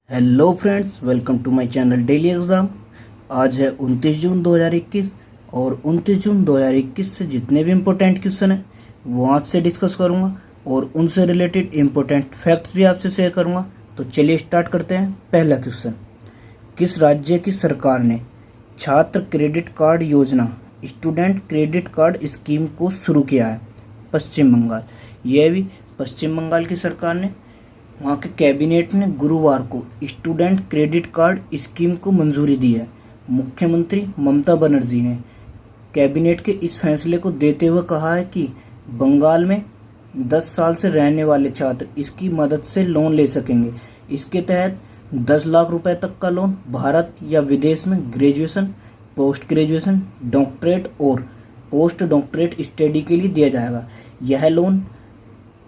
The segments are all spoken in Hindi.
Hello friends, welcome to my channel daily exam. आज है 29 जून 2021 और 29 जून 2021 से जितने भी इम्पोर्टेंट क्वेश्चन हैं वो आज से डिस्कस करूंगा और उनसे रिलेटेड इम्पोर्टेंट फैक्ट्स भी आपसे शेयर करूंगा। तो चलिए स्टार्ट करते हैं। पहला क्वेश्चन, किस राज्य की सरकार ने छात्र क्रेडिट कार्ड योजना स्टूडेंट क्रेडिट कार्ड स्कीम को शुरू किया है? पश्चिम बंगाल। यह भी पश्चिम बंगाल की सरकार ने, वहाँ के कैबिनेट ने गुरुवार को स्टूडेंट क्रेडिट कार्ड स्कीम को मंजूरी दी है। मुख्यमंत्री ममता बनर्जी ने कैबिनेट के इस फैसले को देते हुए कहा है कि बंगाल में 10 साल से रहने वाले छात्र इसकी मदद से लोन ले सकेंगे। इसके तहत 10 लाख रुपए तक का लोन भारत या विदेश में ग्रेजुएशन, पोस्ट ग्रेजुएशन, डॉक्टरेट और पोस्ट डॉक्टरेट स्टडी के लिए दिया जाएगा। यह लोन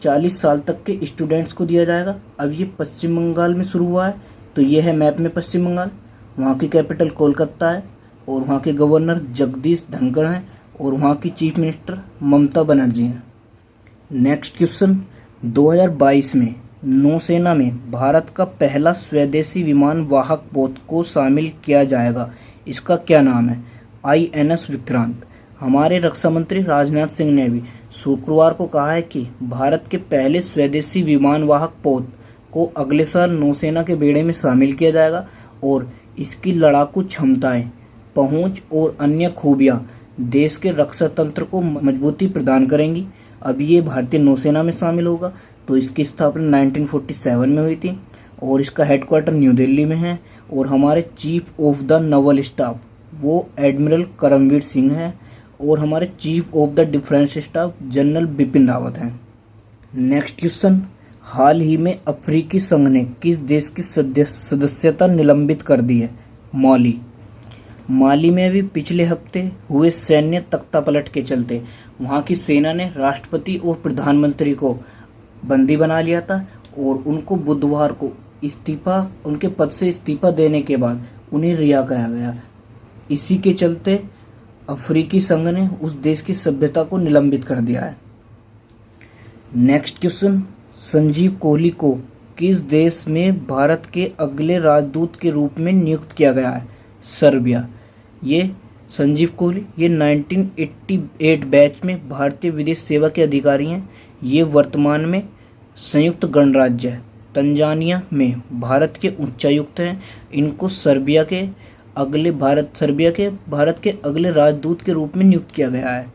40 साल तक के स्टूडेंट्स को दिया जाएगा। अब ये पश्चिम बंगाल में शुरू हुआ है। तो ये है मैप में पश्चिम बंगाल। वहाँ की कैपिटल कोलकाता है और वहाँ के गवर्नर जगदीश धनखड़ हैं और वहाँ की चीफ मिनिस्टर ममता बनर्जी हैं। नेक्स्ट क्वेश्चन, 2022 में नौसेना में भारत का पहला स्वदेशी विमान वाहक पोत को शामिल किया जाएगा। इसका क्या नाम है? INS विक्रांत। हमारे रक्षा मंत्री राजनाथ सिंह ने भी शुक्रवार को कहा है कि भारत के पहले स्वदेशी विमान वाहक पोत को अगले साल नौसेना के बेड़े में शामिल किया जाएगा और इसकी लड़ाकू क्षमताएं, पहुंच और अन्य खूबियां देश के रक्षा तंत्र को मजबूती प्रदान करेंगी। अब ये भारतीय नौसेना में शामिल होगा। तो इसकी स्थापना 1947 में हुई थी और इसका हेडक्वार्टर न्यू दिल्ली में है और हमारे chief of the naval staff वो एडमिरल करमवीर सिंह है और हमारे chief of the defence staff general Bipin Rawat हैं। नेक्स्ट क्वेश्चन, हाल ही में अफ्रीकी संघ ने किस देश की सदस्यता निलंबित कर दी है? माली में भी पिछले हफ्ते हुए सैन्य तख्तापलट के चलते वहां की सेना ने राष्ट्रपति और प्रधानमंत्री को बंदी बना लिया था और उनको बुधवार को उनके पद से इस्तीफा देने के बाद उन्हें रिहा किया गया। इसी के चलते अफ्रीकी संघ ने उस देश की सभ्यता को निलंबित कर दिया है। नेक्स्ट क्वेश्चन, संजीव कोहली को किस देश में भारत के अगले राजदूत के रूप में नियुक्त किया गया है? सर्बिया। ये संजीव कोहली ये 1988 बैच में भारतीय विदेश सेवा के अधिकारी हैं। ये वर्तमान में संयुक्त गणराज्य तंजानिया में भारत के उच्चायुक्त हैं। इनको भारत के अगले राजदूत के रूप में नियुक्त किया गया है।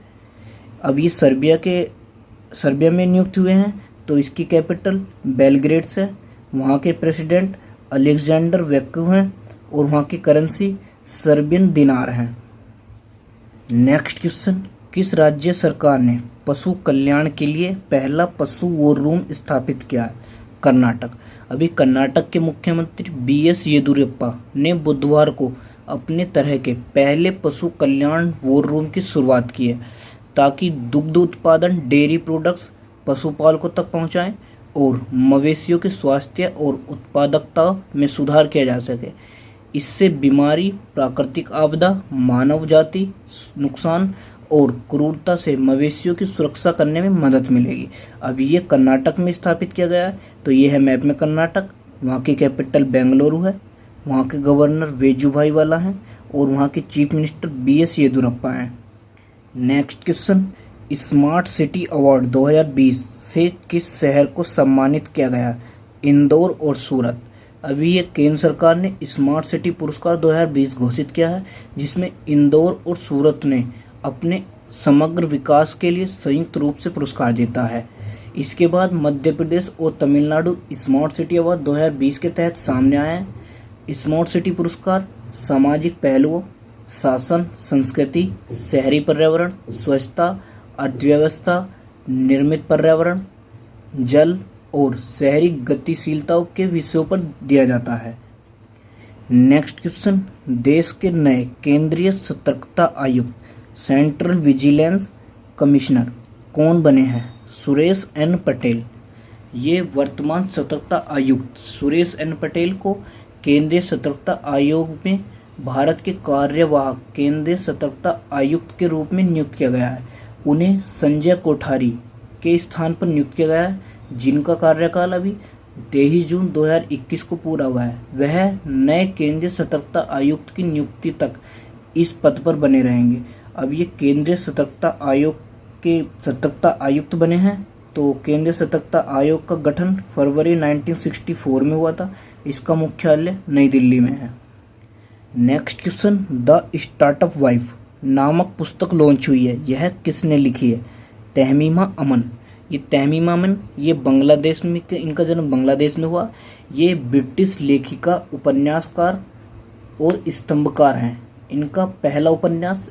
अब ये सर्बिया में नियुक्त हुए हैं। तो इसकी कैपिटल बेलग्रेड है। वहाँ के प्रेसिडेंट अलेक्जेंडर वेक्यू हैं और वहाँ की करेंसी सर्बियन दिनार हैं। नेक्स्ट क्वेश्चन, किस राज्य सरकार ने पशु कल्याण के लिए पहला पशु वॉर रूम स्थापित किया है? कर्नाटक। अभी कर्नाटक के मुख्यमंत्री BS येदियुरप्पा ने बुधवार को अपने तरह के पहले पशु कल्याण वॉर रूम की शुरुआत की है ताकि दुग्ध उत्पादन, डेयरी प्रोडक्ट्स पशुपालकों तक पहुंचाएं और मवेशियों के स्वास्थ्य और उत्पादकता में सुधार किया जा सके। इससे बीमारी, प्राकृतिक आपदा, मानव जाति नुकसान और क्रूरता से मवेशियों की सुरक्षा करने में मदद मिलेगी। अब ये कर्नाटक में स्थापित किया गया है। तो ये है मैप में कर्नाटक। वहाँ की कैपिटल बेंगलुरु है। वहाँ के गवर्नर वेजुभाई वाला हैं और वहाँ के चीफ मिनिस्टर BS येदियुरप्पा हैं। Next question, smart city award 2020 से किस शहर को सम्मानित किया गया? इंदौर और सूरत। अभी ये केंद्र सरकार ने स्मार्ट सिटी पुरस्कार 2020 घोषित किया है, जिसमें इंदौर और सूरत ने अपने समग्र विकास के लिए संयुक्त रूप से पुरस्कार जीता है। इसके बाद मध्य प्रदेश और तमिलनाडु स्मार्ट सिटी अवार्ड 2020 के तहत सामने आए हैं। स्मार्ट सिटी पुरस्कार सामाजिक पहलुओं, शासन, संस्कृति, शहरी पर्यावरण, स्वच्छता, अर्थव्यवस्था, निर्मित पर्यावरण, जल और शहरी गतिशीलताओं के विषयों पर दिया जाता है। नेक्स्ट क्वेश्चन, देश के नए केंद्रीय सतर्कता आयुक्त सेंट्रल विजिलेंस कमिश्नर कौन बने हैं? सुरेश N पटेल। ये वर्तमान सतर्कता आयुक्त सुरेश N पटेल को केंद्रीय सतर्कता आयोग में भारत के कार्यवाहक केंद्रीय सतर्कता आयुक्त के रूप में नियुक्त किया गया है। उन्हें संजय कोठारी के स्थान पर नियुक्त किया गया है, जिनका कार्यकाल अभी 23 जून 2021 को पूरा हुआ है। वह नए केंद्रीय सतर्कता आयुक्त की नियुक्ति तक इस पद पर बने रहेंगे। अब ये केंद्रीय सतर्कता आयोग के सतर्कता आयुक्त बने हैं। तो केंद्रीय सतर्कता आयोग का गठन फरवरी 1964 में हुआ था। इसका मुख्यालय नई दिल्ली में है। Next question, the startup wife नामक पुस्तक लॉन्च हुई है। यह किसने लिखी है? तहमीमा अमन। ये तहमीमा अमन ये बांग्लादेश में, इनका जन्म बांग्लादेश में हुआ। ये ब्रिटिश लेखिका, उपन्यासकार और स्तंभकार हैं। इनका पहला उपन्यास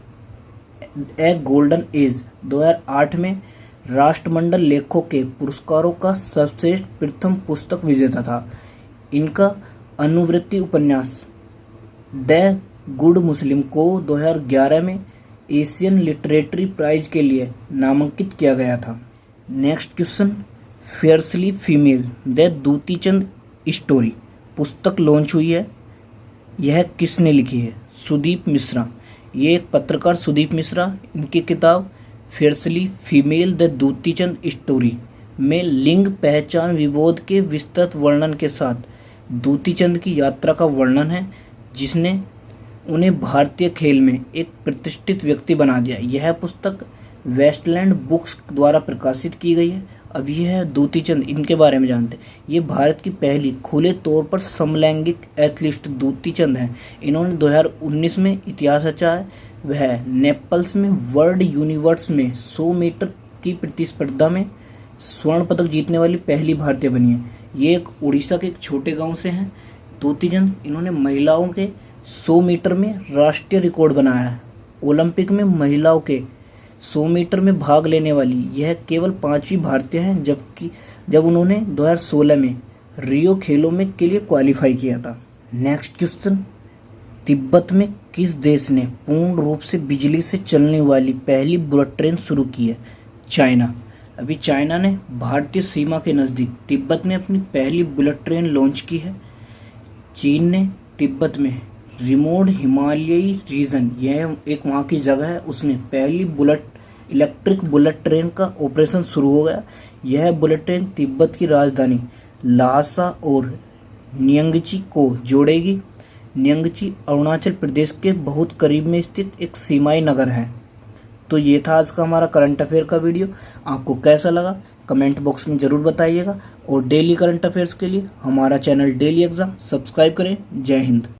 ए गोल्डन एज 2008 में राष्ट्रमंडल लेखकों के पुरस्कारों का सर्वश्रेष्ठ प्रथम पुस्तक विजेता था। इनका अनुवृत्ति उपन्यास द गुड मुस्लिम को 2011 में एशियन लिटरेरी प्राइज के लिए नामांकित किया गया था। Next question, fiercely female the Dutee Chand story पुस्तक लॉन्च हुई है। यह किसने लिखी है? सुदीप मिश्रा। ये एक पत्रकार सुदीप मिश्रा, इनकी किताब fiercely female the Dutee Chand story में लिंग पहचान विरोध के विस्तृत वर्णन के साथ दूती चंद की यात्रा का वर्णन है, जिसने उन्हें भारतीय खेल में एक प्रतिष्ठित व्यक्ति बना दिया। यह पुस्तक वेस्टलैंड बुक्स द्वारा प्रकाशित की गई है। अब यह है दूती चंद, इनके बारे में जानते हैं। ये भारत की पहली खुले तौर पर समलैंगिक एथलीट दूती चंद हैं। इन्होंने 2019 में इतिहास रचा है। वह नेपल्स में वर्ल्ड यूनिवर्स में 100 मीटर की प्रतिस्पर्धा में स्वर्ण पदक जीतने वाली पहली भारतीय बनी है। ये एक उड़ीसा के एक छोटे गांव से हैं दूती चंद। इन्होंने महिलाओं के 100 मीटर में राष्ट्रीय रिकॉर्ड बनाया है। ओलंपिक में महिलाओं के 100 मीटर में भाग लेने वाली यह केवल 5वीं भारतीय हैं, जब उन्होंने 2016 में रियो खेलों में के लिए क्वालिफाई किया था। नेक्स्ट क्वेश्चन, तिब्बत में किस देश ने पूर्ण रूप से बिजली से चलने वाली पहली बुलेट ट्रेन शुरू की है? चाइना। अभी चाइना ने भारतीय सीमा के नज़दीक तिब्बत में अपनी पहली बुलेट ट्रेन लॉन्च की है। चीन ने तिब्बत में रिमोट हिमालयी रीजन, यह एक वहाँ की जगह है, उसमें पहली इलेक्ट्रिक बुलेट ट्रेन का ऑपरेशन शुरू हो गया। यह बुलेट ट्रेन तिब्बत की राजधानी ल्हासा और नियंगची को जोड़ेगी। नियंगची अरुणाचल प्रदेश के बहुत करीब में स्थित एक सीमाई नगर है। तो ये था आज का हमारा करंट अफेयर का वीडियो। आपको कैसा लगा कमेंट बॉक्स में ज़रूर बताइएगा। और डेली करंट अफेयर्स के लिए हमारा चैनल डेली एग्जाम सब्सक्राइब करें। जय हिंद।